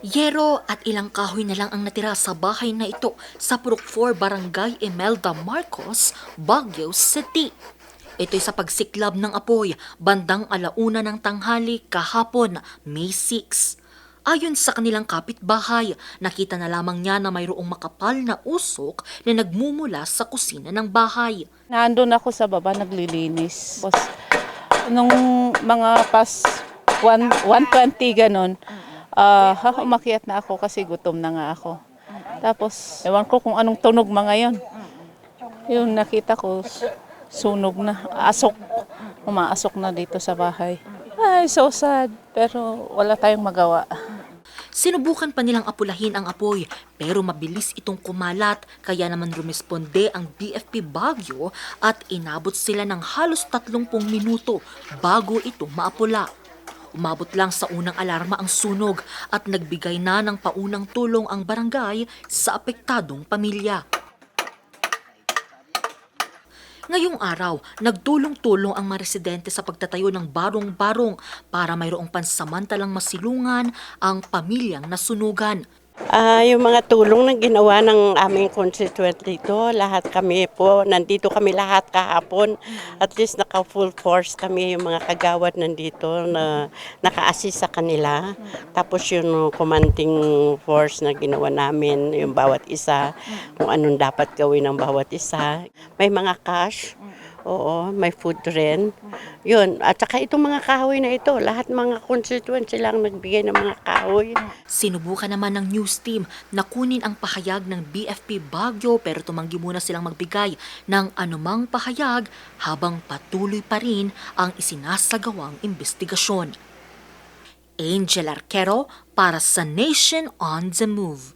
Yero at ilang kahoy na lang ang natira sa bahay na ito sa Purok 4, Barangay Imelda Marcos, Baguio City. Ito'y sa pagsiklab ng apoy bandang 1:00 ng tanghali kahapon, May 6. Ayon sa kanilang kapitbahay, nakita na lamang niya na mayroong makapal na usok na nagmumula sa kusina ng bahay. Nandun ako sa baba naglilinis. Tapos, nung mga 1:20 ganon, umakyat na ako kasi gutom na nga ako. Tapos, ewan ko kung anong tunog mga yon. Yung nakita ko, sunog na, asok. Umaasok na dito sa bahay. Ay, so sad. Pero wala tayong magawa. Sinubukan pa nilang apulahin ang apoy pero mabilis itong kumalat kaya naman rumesponde ang BFP Baguio at inabot sila ng halos 30 minuto bago ito maapula. Umabot lang sa unang alarma ang sunog at nagbigay na ng paunang tulong ang barangay sa apektadong pamilya. Ngayong araw, nagtulong-tulong ang mga residente sa pagtatayo ng barong-barong para mayroong pansamantalang masilungan ang pamilyang nasunugan. Yung mga tulong na ginawa ng aming constituent dito, lahat kami po, nandito kami lahat kahapon. At least naka-full force kami, yung mga kagawad nandito na naka-assist sa kanila. Tapos yung commanding force na ginawa namin, yung bawat isa, kung anong dapat gawin ng bawat isa. May mga cash. Oo, may food rin. Yun, at saka itong mga kahoy na ito, lahat mga constituent silang nagbigay ng mga kahoy. Sinubukan naman ng news team na kunin ang pahayag ng BFP Baguio pero tumanggi muna silang magbigay ng anumang pahayag habang patuloy pa rin ang isinasagawang investigasyon. Angel Arquero para sa Nation on the Move.